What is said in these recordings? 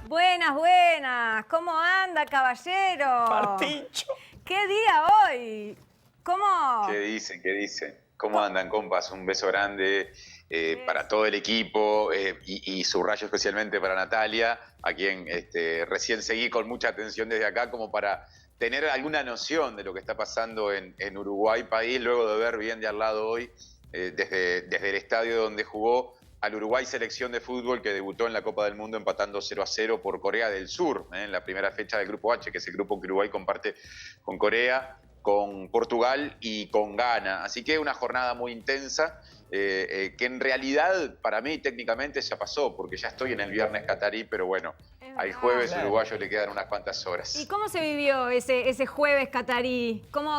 Buenas, buenas. ¿Cómo anda, caballero? Martincho. ¿Qué día hoy? ¿Cómo? ¿Qué dicen? ¿Qué dicen? ¿Cómo andan, compas? Un beso grande para todo el equipo y subrayo especialmente para Natalia, a quien recién seguí con mucha atención desde acá, como para tener alguna noción de lo que está pasando en Uruguay, país, luego de ver bien de al lado hoy, desde el estadio donde jugó, al Uruguay selección de fútbol que debutó en la Copa del Mundo empatando 0-0 por Corea del Sur, en la primera fecha del Grupo H, que es el grupo que Uruguay comparte con Corea, con Portugal y con Ghana. Así que una jornada muy intensa, que en realidad para mí técnicamente ya pasó, porque ya estoy en el viernes catarí, pero bueno, al jueves uruguayo le quedan unas cuantas horas. ¿Y cómo se vivió ese jueves catarí? ¿Cómo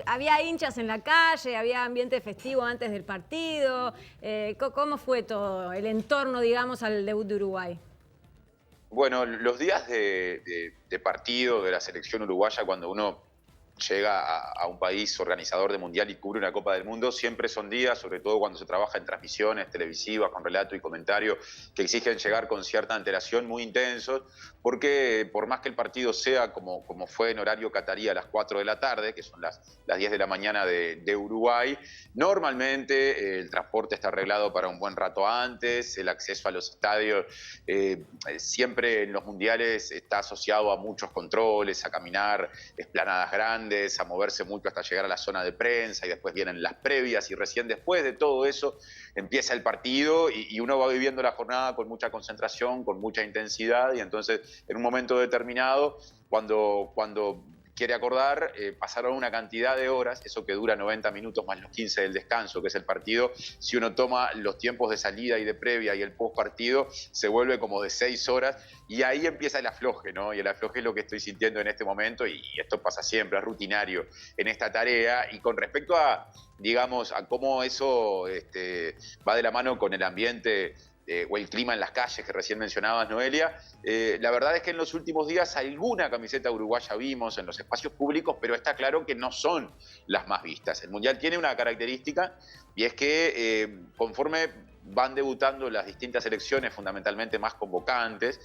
había hinchas en la calle? ¿Había ambiente festivo antes del partido? ¿Cómo fue todo el entorno, digamos, al debut de Uruguay? Bueno, los días de partido de la selección uruguaya, cuando uno llega a un país organizador de mundial y cubre una Copa del Mundo, siempre son días, sobre todo cuando se trabaja en transmisiones televisivas con relato y comentario, que exigen llegar con cierta antelación, muy intensos, porque por más que el partido sea como fue en horario catarí a las 4 de la tarde, que son las 10 de la mañana de Uruguay, normalmente el transporte está arreglado para un buen rato antes, el acceso a los estadios siempre en los mundiales está asociado a muchos controles, a caminar esplanadas grandes, a moverse mucho hasta llegar a la zona de prensa, y después vienen las previas, y recién después de todo eso empieza el partido y uno va viviendo la jornada con mucha concentración, con mucha intensidad, y entonces en un momento determinado, cuando quiere acordar, pasaron una cantidad de horas, eso que dura 90 minutos más los 15 del descanso, que es el partido. Si uno toma los tiempos de salida y de previa y el post partido, se vuelve como de 6 horas, y ahí empieza el afloje, ¿no? Y el afloje es lo que estoy sintiendo en este momento, y esto pasa siempre, es rutinario en esta tarea. Y con respecto a, digamos, a cómo eso va de la mano con el ambiente o el clima en las calles que recién mencionabas, Noelia, la verdad es que en los últimos días alguna camiseta uruguaya vimos en los espacios públicos, pero está claro que no son las más vistas. El Mundial tiene una característica, y es que conforme van debutando las distintas selecciones, fundamentalmente más convocantes,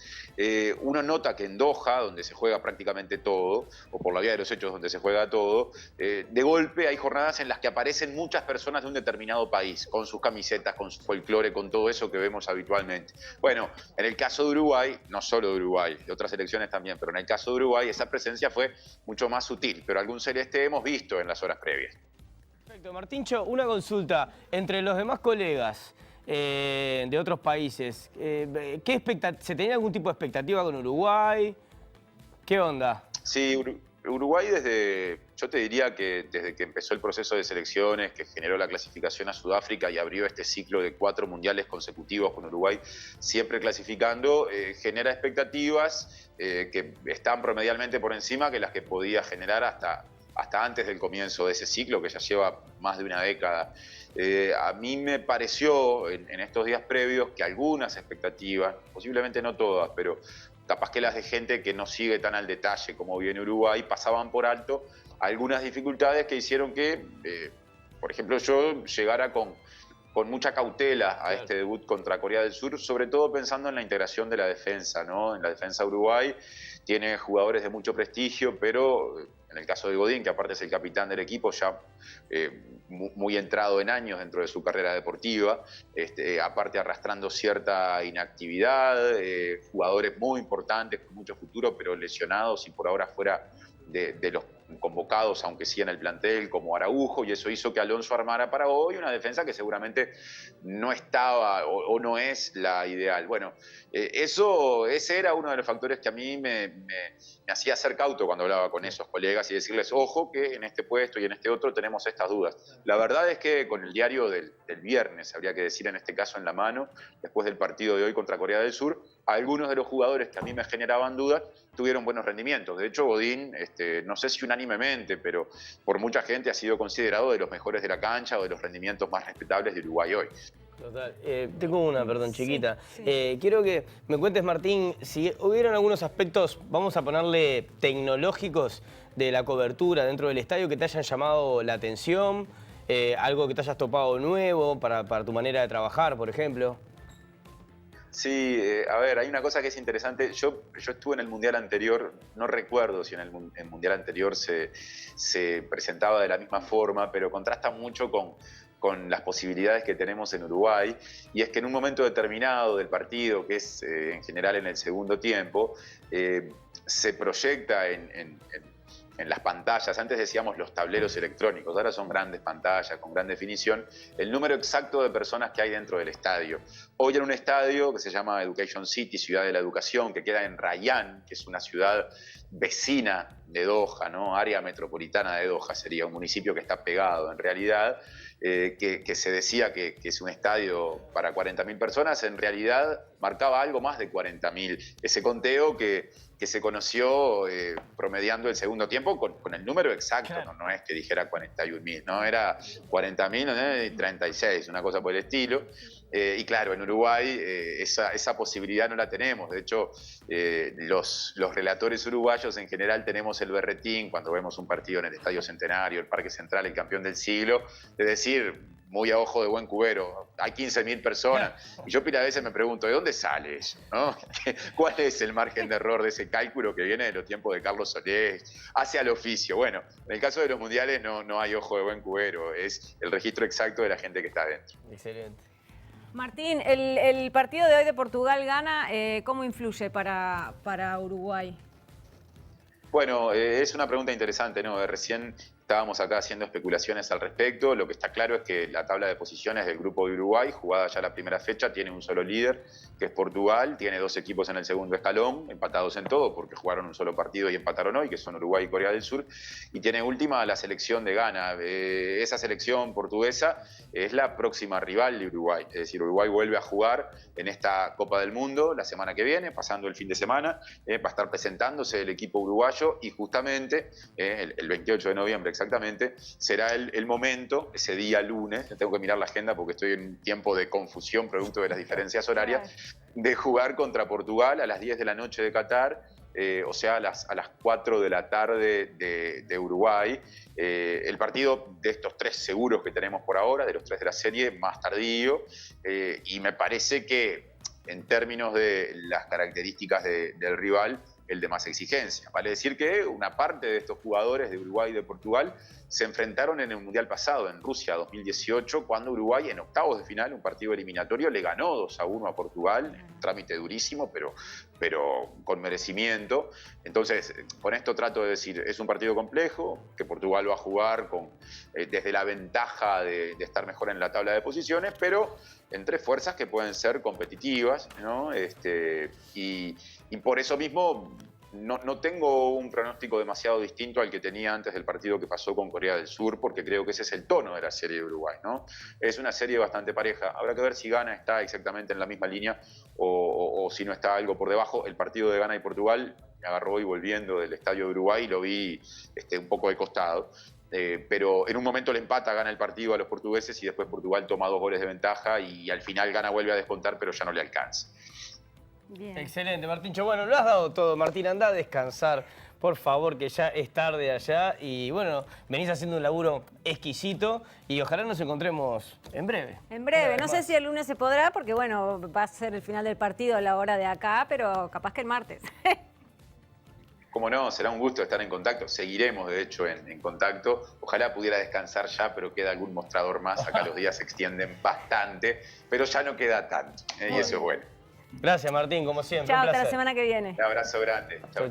uno nota que en Doha, donde se juega prácticamente todo, o por la vía de los hechos donde se juega todo, de golpe hay jornadas en las que aparecen muchas personas de un determinado país, con sus camisetas, con su folclore, con todo eso que vemos habitualmente. Bueno, en el caso de Uruguay, no solo de Uruguay, de otras selecciones también, pero en el caso de Uruguay esa presencia fue mucho más sutil, pero algún celeste hemos visto en las horas previas. Perfecto, Martincho, una consulta. Entre los demás colegas de otros países, ¿se tenía algún tipo de expectativa con Uruguay? ¿Qué onda? Sí, Uruguay yo te diría que desde que empezó el proceso de selecciones, que generó la clasificación a Sudáfrica y abrió este ciclo de 4 mundiales consecutivos con Uruguay siempre clasificando, genera expectativas que están promedialmente por encima que las que podía generar hasta antes del comienzo de ese ciclo, que ya lleva más de una década. A mí me pareció en estos días previos que algunas expectativas, posiblemente no todas, pero capaz que las de gente que no sigue tan al detalle como viene Uruguay, pasaban por alto algunas dificultades que hicieron que, por ejemplo, yo llegara con mucha cautela a este debut contra Corea del Sur, sobre todo pensando en la integración de la defensa, ¿no? En la defensa de Uruguay tiene jugadores de mucho prestigio, pero en el caso de Godín, que aparte es el capitán del equipo, ya muy entrado en años dentro de su carrera deportiva, aparte arrastrando cierta inactividad, jugadores muy importantes con mucho futuro, pero lesionados y por ahora fuera de los convocados, aunque sí en el plantel, como Araujo, y eso hizo que Alonso armara para hoy una defensa que seguramente no estaba o no es la ideal. Bueno, ese era uno de los factores que a mí me hacía ser cauto cuando hablaba con esos colegas y decirles, ojo, que en este puesto y en este otro tenemos estas dudas. La verdad es que con el diario del viernes, habría que decir en este caso en la mano, después del partido de hoy contra Corea del Sur, algunos de los jugadores que a mí me generaban dudas tuvieron buenos rendimientos. De hecho, Godín, no sé si unánimemente, pero por mucha gente ha sido considerado de los mejores de la cancha o de los rendimientos más respetables de Uruguay hoy. Total. Tengo una, perdón, chiquita. Sí. Quiero que me cuentes, Martín, si hubieron algunos aspectos, vamos a ponerle tecnológicos, de la cobertura dentro del estadio que te hayan llamado la atención, algo que te hayas topado nuevo para tu manera de trabajar, por ejemplo. Sí, a ver, hay una cosa que es interesante. Yo estuve en el Mundial anterior, no recuerdo si en el Mundial anterior se presentaba de la misma forma, pero contrasta mucho con las posibilidades que tenemos en Uruguay. Y es que en un momento determinado del partido, que es en general en el segundo tiempo, se proyecta en las pantallas. Antes decíamos los tableros electrónicos, ahora son grandes pantallas con gran definición, el número exacto de personas que hay dentro del estadio. Hoy en un estadio que se llama Education City, Ciudad de la Educación, que queda en Rayán, que es una ciudad vecina de Doha, ¿no? Área metropolitana de Doha sería, un municipio que está pegado en realidad, que se decía que es un estadio para 40.000 personas, en realidad marcaba algo más de 40.000. Ese conteo que se conoció promediando el segundo tiempo con el número exacto, claro. No es que dijera 41.000, no, era 40.000 y 36, una cosa por el estilo. Y claro, en Uruguay esa posibilidad no la tenemos. De hecho, los relatores uruguayos en general tenemos el berretín cuando vemos un partido en el Estadio Centenario, el Parque Central, el campeón del siglo, de decir, muy a ojo de buen cubero, hay 15.000 personas. Y yo a veces me pregunto, ¿de dónde sale eso? ¿No? ¿Cuál es el margen de error de ese cálculo que viene de los tiempos de Carlos Solés? Hace al oficio. Bueno, en el caso de los mundiales no hay ojo de buen cubero, es el registro exacto de la gente que está adentro. Excelente. Martín, el partido de hoy de Portugal-Ghana, ¿cómo influye para Uruguay? Bueno, es una pregunta interesante, ¿no? Recién estábamos acá haciendo especulaciones al respecto. Lo que está claro es que la tabla de posiciones del grupo de Uruguay, jugada ya la primera fecha, tiene un solo líder, que es Portugal. Tiene 2 equipos en el segundo escalón, empatados en todo, porque jugaron un solo partido y empataron hoy, que son Uruguay y Corea del Sur. Y tiene última la selección de Ghana. Esa selección portuguesa es la próxima rival de Uruguay. Es decir, Uruguay vuelve a jugar en esta Copa del Mundo la semana que viene, pasando el fin de semana. Va a estar presentándose el equipo uruguayo y justamente el 28 de noviembre exactamente, será el momento, ese día lunes, tengo que mirar la agenda porque estoy en un tiempo de confusión producto de las diferencias horarias, de jugar contra Portugal a las 10 de la noche de Qatar, o sea, a las 4 de la tarde de Uruguay. El partido de estos 3 seguros que tenemos por ahora, de los 3 de la serie, más tardío, y me parece que en términos de las características del rival, el de más exigencia. Vale decir que una parte de estos jugadores de Uruguay y de Portugal se enfrentaron en el Mundial pasado, en Rusia 2018, cuando Uruguay en octavos de final, un partido eliminatorio, le ganó 2-1 a Portugal, un trámite durísimo, pero con merecimiento. Entonces, con esto trato de decir, es un partido complejo, que Portugal va a jugar desde la ventaja de estar mejor en la tabla de posiciones, pero entre fuerzas que pueden ser competitivas, ¿no? Y por eso mismo no tengo un pronóstico demasiado distinto al que tenía antes del partido que pasó con Corea del Sur, porque creo que ese es el tono de la serie de Uruguay, ¿no? Es una serie bastante pareja. Habrá que ver si Ghana está exactamente en la misma línea o si no está algo por debajo. El partido de Ghana y Portugal me agarró hoy volviendo del estadio de Uruguay y lo vi un poco de costado. Pero en un momento le empata, gana el partido a los portugueses y después Portugal toma 2 goles de ventaja y al final Ghana vuelve a descontar, pero ya no le alcanza. Bien. Excelente, Martíncho. Bueno, lo has dado todo, Martín. Anda a descansar, por favor, que ya es tarde allá. Y bueno, venís haciendo un laburo exquisito y ojalá nos encontremos en breve. En breve. No sé si el lunes se podrá, porque bueno, va a ser el final del partido a la hora de acá, pero capaz que el martes. Como no, será un gusto estar en contacto. Seguiremos, de hecho, en contacto. Ojalá pudiera descansar ya, pero queda algún mostrador más. Acá los días se extienden bastante, pero ya no queda tanto. Y eso es bueno. Gracias, Martín, como siempre. Chao, hasta la semana que viene. Un abrazo grande. Chau.